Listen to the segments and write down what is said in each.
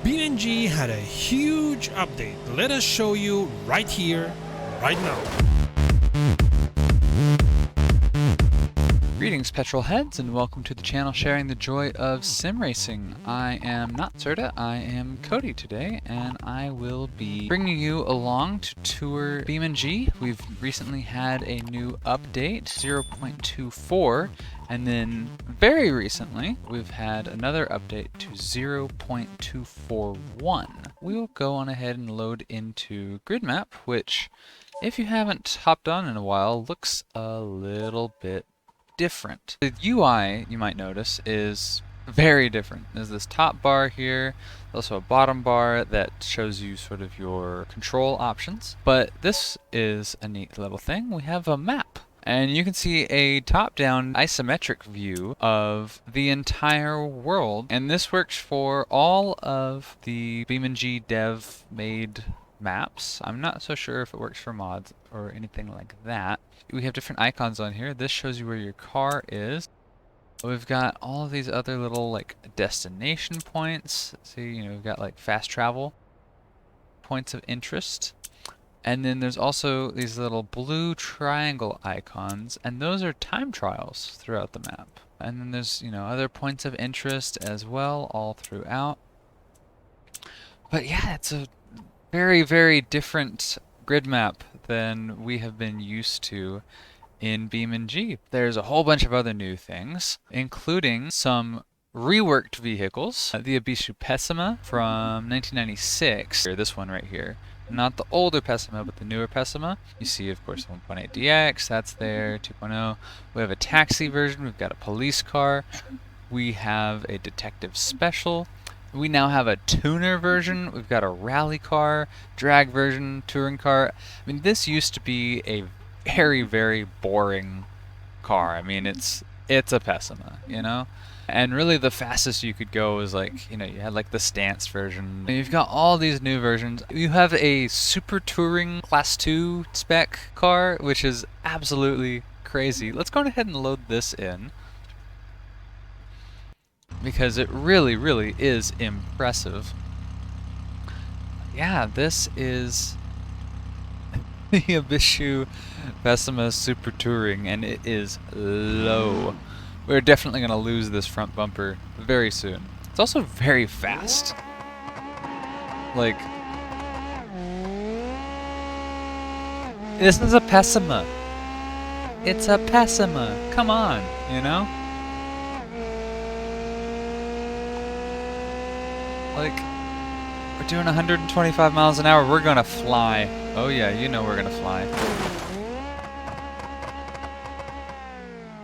Beamng had a huge update. Let us show you right here, right now. Greetings petrol heads, and welcome to the channel sharing the joy of sim racing. I am not Serta, I am Cody today, and I will be bringing you along to tour Beamng. We've recently had a new update, 0.24, and then very recently we've had another update to 0.241. We will go on ahead and load into Grid Map, which, if you haven't hopped on in a while, looks a little bit different. The UI, you might notice, is very different. There's this top bar here, also a bottom bar that shows you sort of your control options. But this is a neat little thing. We have a map. And you can see a top-down isometric view of the entire world. And this works for all of the Beamng dev made maps. I'm not so sure if it works for mods or anything like that. We have different icons on here. This shows you where your car is. We've got all of these other little like destination points. See, we've got like fast travel points of interest. And then there's also these little blue triangle icons, and those are time trials throughout the map. And then there's, other points of interest as well all throughout. But yeah, it's a very, very different grid map than we have been used to in Beamng. There's a whole bunch of other new things, including some reworked vehicles. The Bishou Pessima from 1996, or this one right here. Not the older Pessima, but the newer Pessima. You see, of course, 1.8 DX, that's there, 2.0. We have a taxi version, we've got a police car, we have a detective special. We now have a tuner version, we've got a rally car, drag version, touring car. I mean, this used to be a very, very boring car. I mean, it's a Pessima, And really the fastest you could go was like, you had like the stance version. And you've got all these new versions. You have a super touring class 2 spec car, which is absolutely crazy. Let's go ahead and load this in, because it really, really is impressive. Yeah, this is the Bishou Pessima Super Touring, and it is low. We're definitely going to lose this front bumper very soon. It's also very fast. Like, this is a Pessima. It's a Pessima. Come on, Like, we're doing 125 miles an hour. We're gonna fly. Oh yeah, we're gonna fly.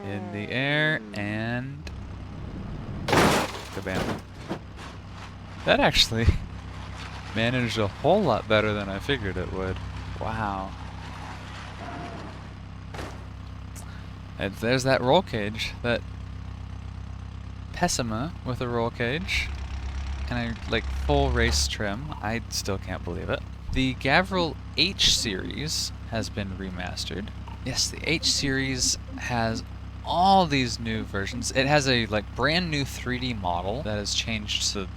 In the air and kabam. That actually managed a whole lot better than I figured it would. Wow. And there's that roll cage, that Pessima with a roll cage. And like full race trim. I still can't believe it. The Gavril H Series has been remastered. Yes, the H Series has all these new versions. It has a like brand new 3D model that has changed the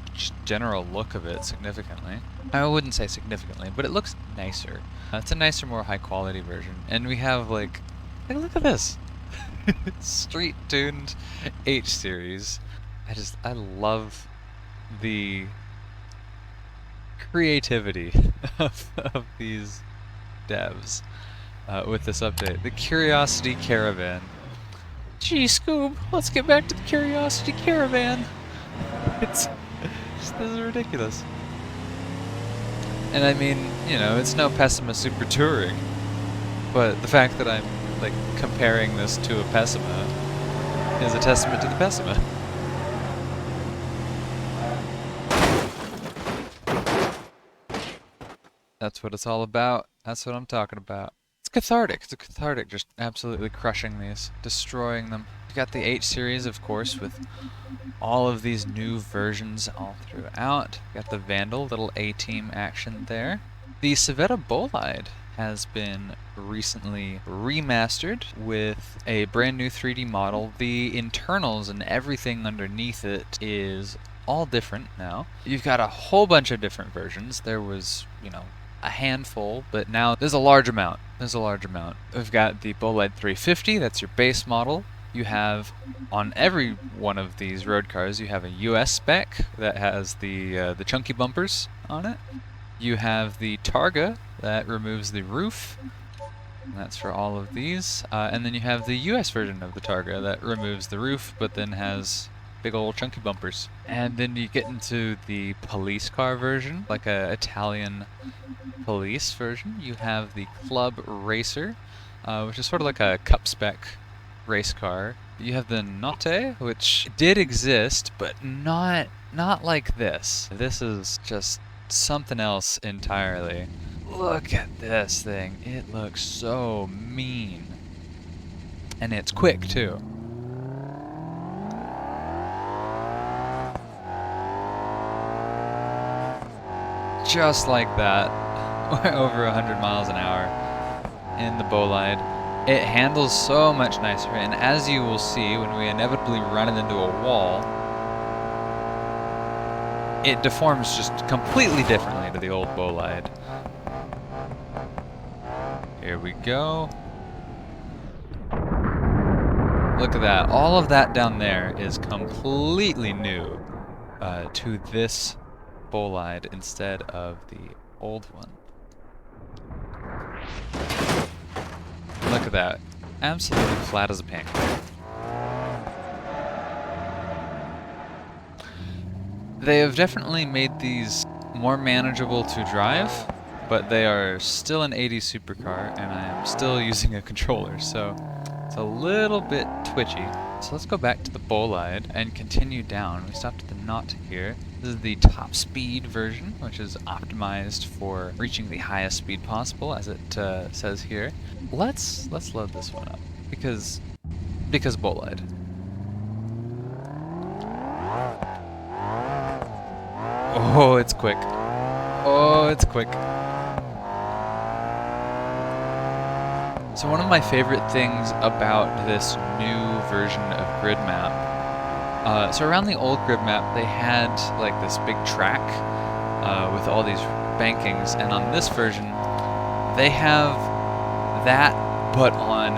general look of it significantly. I wouldn't say significantly, but it looks nicer. It's a nicer, more high quality version. And we have like look at this. Street tuned H Series. I love the creativity of these devs with this update. The Curiosity Caravan. Gee, Scoob, let's get back to the Curiosity Caravan. This is ridiculous. And I mean, it's no Pessima Super Touring, but the fact that I'm like comparing this to a Pessima is a testament to the Pessima. That's what it's all about. That's what I'm talking about. It's cathartic. It's cathartic, just absolutely crushing these, destroying them. You've got the H Series, of course, with all of these new versions all throughout. Got the Vandal, little A-team action there. The Civetta Bolide has been recently remastered with a brand new 3D model. The internals and everything underneath it is all different now. You've got a whole bunch of different versions. There was, you know, a handful, but now there's a large amount. We've got the Bolide 350, that's your base model. You have, on every one of these road cars, you have a US spec that has the chunky bumpers on it. You have the Targa that removes the roof, and that's for all of these. And then you have the US version of the Targa that removes the roof, but then has big old chunky bumpers. And then you get into the police car version, like a Italian police version. You have the Club Racer, which is sort of like a cup spec race car. You have the Notte, which did exist, but not like this. This is just something else entirely. Look at this thing. It looks so mean. And it's quick, too. Just like that. We're over 100 miles an hour in the Bolide. It handles so much nicer, and as you will see when we inevitably run it into a wall, it deforms just completely differently to the old Bolide. Here we go. Look at that. All of that down there is completely new to this Bolide instead of the old one. Look at that. Absolutely flat as a pancake. They have definitely made these more manageable to drive, but they are still an 80s supercar, and I am still using a controller, so it's a little bit twitchy. So let's go back to the Bolide and continue down. We stopped at the Knot here. This is the top speed version, which is optimized for reaching the highest speed possible, as it says here. Let's load this one up because Bolide. Oh, it's quick. Oh, it's quick. So one of my favorite things about this new version of Grid Map, so around the old Grid Map they had like this big track with all these bankings, and on this version they have that but on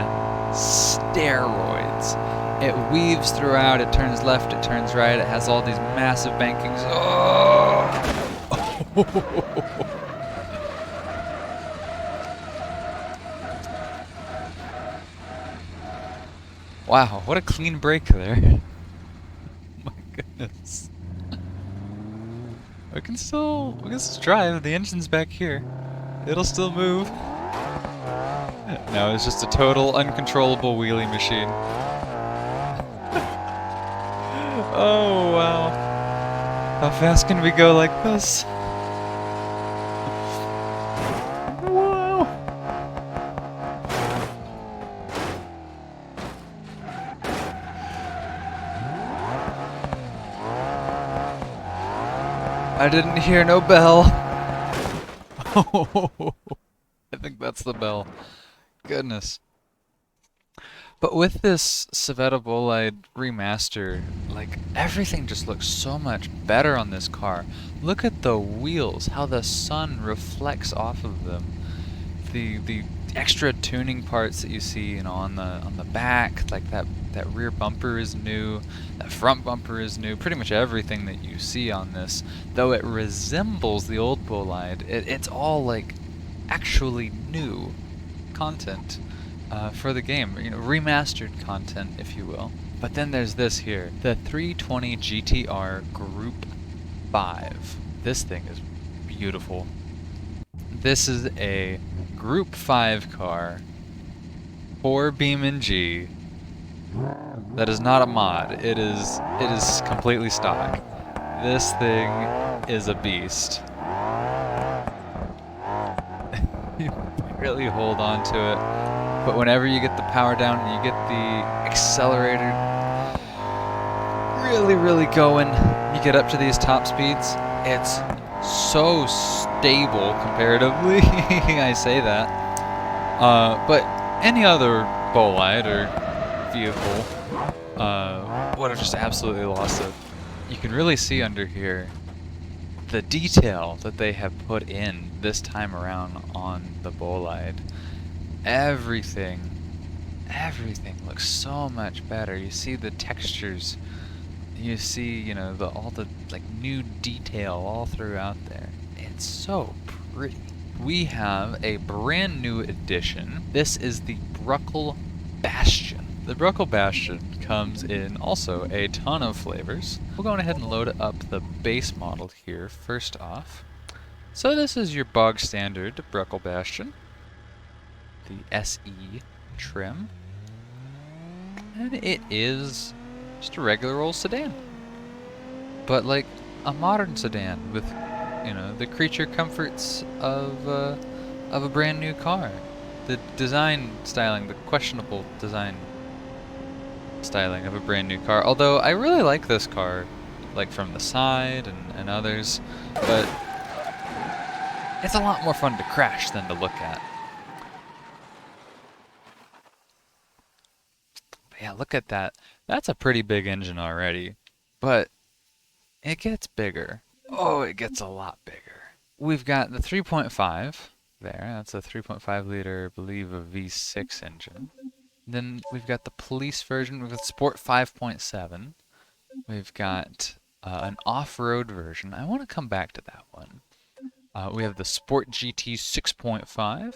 steroids. It weaves throughout, it turns left, it turns right, it has all these massive bankings. Oh! Wow, what a clean break there. My goodness. We can still drive. The engine's back here. It'll still move. No, it's just a total uncontrollable wheelie machine. Oh, wow. How fast can we go like this? Wow. I didn't hear no bell. Oh, I think that's the bell. Goodness. But with this Civetta Bolide remaster, like, everything just looks so much better on this car. Look at the wheels, how the sun reflects off of them. The extra tuning parts that you see, you know, on the back, like that rear bumper is new, that front bumper is new, pretty much everything that you see on this, though it resembles the old Bolide, it's all like actually new content. For the game, you know, remastered content, if you will. But then there's this here, the 320 GTR Group 5. This thing is beautiful. This is a Group 5 car for Beamng. That is not a mod. It is completely stock. This thing is a beast. You really hold on to it. But whenever you get the power down and you get the accelerator really going, you get up to these top speeds, it's so stable comparatively. I say that. But any other Bolide or vehicle would have just absolutely lost it. you can really see under here the detail that they have put in this time around on the bolide. Everything looks so much better. You see the textures, you see, you know, all the like new detail all throughout there. It's so pretty. We have a brand new addition. This is the Bruckle Bastion. The Bruckle Bastion comes in also a ton of flavors. We'll go ahead and load up the base model here first off. So this is your bog standard Bruckle Bastion, the SE trim, and it is just a regular old sedan, but like a modern sedan with, you know, the creature comforts of a brand new car. The design styling, the questionable design styling of a brand new car. Although I really like this car, like from the side and others, but it's a lot more fun to crash than to look at. But yeah, look at that. That's a pretty big engine already, but it gets bigger. Oh, it gets a lot bigger. We've got the 3.5 there. That's a 3.5 liter, I believe, a V6 engine. Then we've got the police version. We've got Sport 5.7. We've got an off-road version. I want to come back to that one. We have the Sport GT 6.5.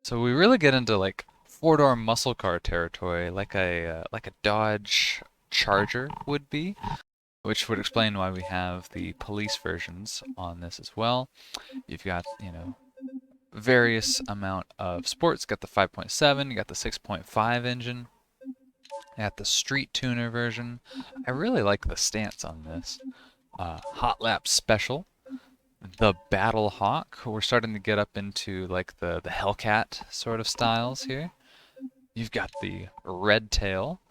So we really get into like four-door muscle car territory, like a Dodge Charger would be, which would explain why we have the police versions on this as well. You've got, you know, various amount of sports. Got the 5.7, you got the 6.5 engine, you got the street tuner version. I really like the stance on this. Hot Lap Special, the Battle Hawk. We're starting to get up into like the Hellcat sort of styles here. You've got the Red Tail,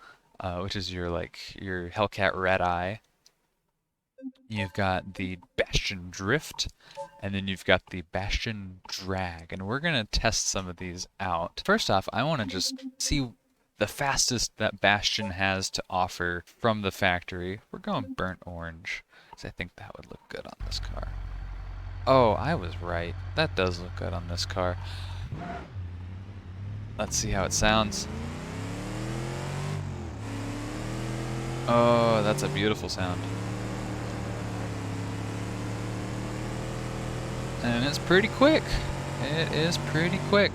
which is your Hellcat Red Eye. You've got the Bastion Drift, and then you've got the Bastion Drag, and we're gonna test some of these out. First off, I want to just see the fastest that Bastion has to offer from the factory. We're going burnt orange, because I think that would look good on this car. Oh, I was right. That does look good on this car. Let's see how it sounds. Oh, that's a beautiful sound. And it's pretty quick. It is pretty quick.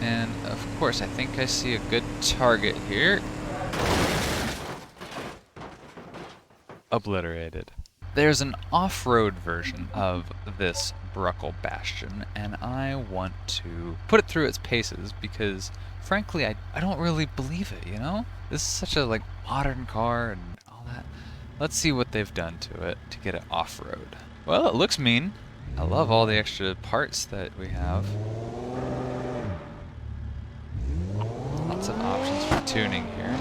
And of course, I think I see a good target here. Obliterated. There's an off-road version of this Bruckle Bastion, and I want to put it through its paces because, frankly, I don't really believe it, you know? This is such a, like, modern car and all that. Let's see what they've done to it to get it off-road. Well, it looks mean. I love all the extra parts that we have. Lots of options for tuning here.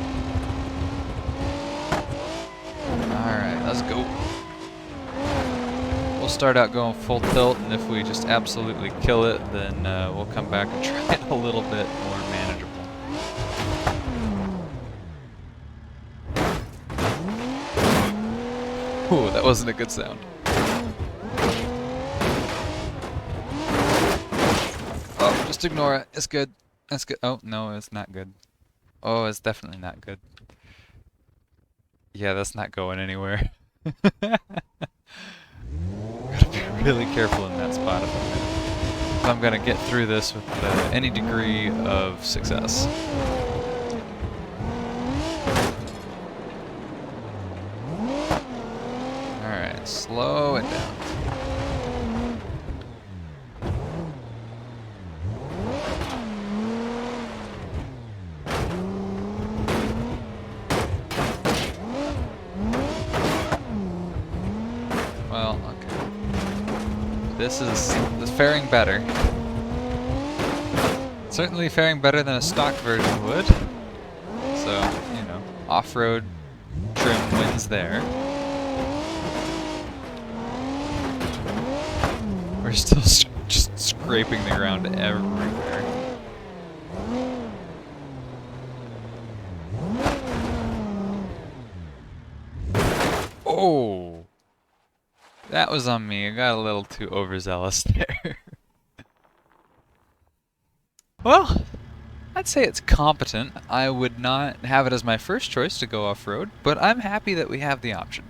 Alright, let's go. We'll start out going full tilt, and if we just absolutely kill it, then we'll come back and try it a little bit more manageable. Ooh, that wasn't a good sound. Oh, just ignore it. It's good. That's good. Oh, no, it's not good. Oh, it's definitely not good. Yeah, that's not going anywhere. Gotta be really careful in that spot if I'm gonna get through this with any degree of success. Alright, slow it down. Well, okay. This is faring better. Certainly faring better than a stock version would. So, you know, off-road trim wins there. We're still just scraping the ground everywhere. That was on me. I got a little too overzealous there. Well, I'd say it's competent. I would not have it as my first choice to go off-road, but I'm happy that we have the option.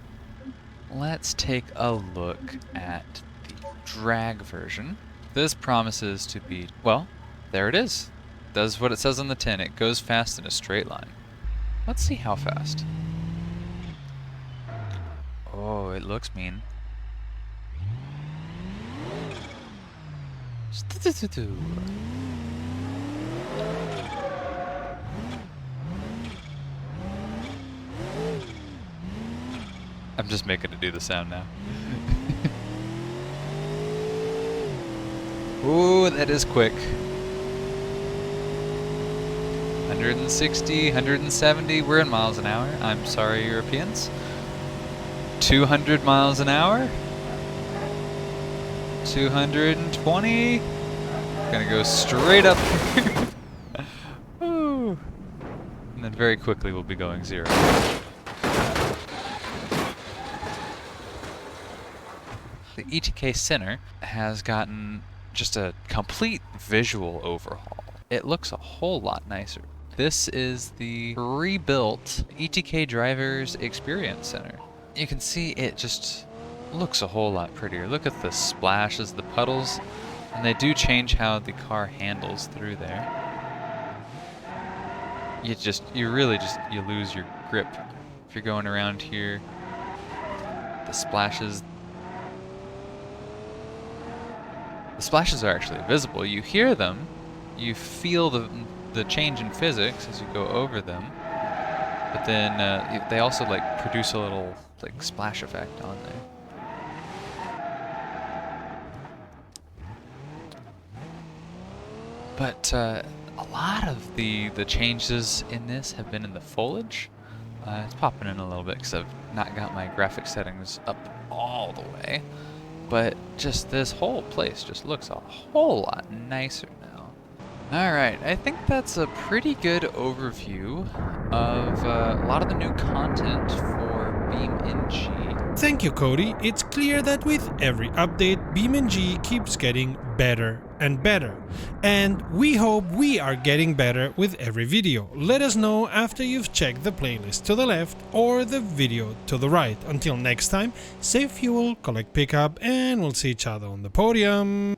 Let's take a look at the drag version. This promises to be, well, there it is. Does what it says on the tin. It goes fast in a straight line. Let's see how fast. Oh, it looks mean. I'm just making it do the sound now. Ooh, that is quick. 160, 170, we're in miles an hour. I'm sorry, Europeans. 200 miles an hour. 220. Gonna go straight up here. Ooh. And then very quickly we'll be going 0. The ETK Center has gotten just a complete visual overhaul. It looks a whole lot nicer. This is the rebuilt ETK Drivers Experience Center. You can see it just looks a whole lot prettier. Look at the splashes, the puddles, and they do change how the car handles through there. You lose your grip if you're going around here. The splashes are actually visible. You hear them, you feel the change in physics as you go over them, but then they also like produce a little like splash effect on there. But a lot of the changes in this have been in the foliage. It's popping in a little bit because I've not got my graphic settings up all the way. But just this whole place just looks a whole lot nicer now. Alright, I think that's a pretty good overview of a lot of the new content for Beamng. Thank you, Cody. It's clear that with every update, Beamng keeps getting better and better. And we hope we are getting better with every video. Let us know after you've checked the playlist to the left or the video to the right. Until next time, save fuel, collect pickup, and we'll see each other on the podium.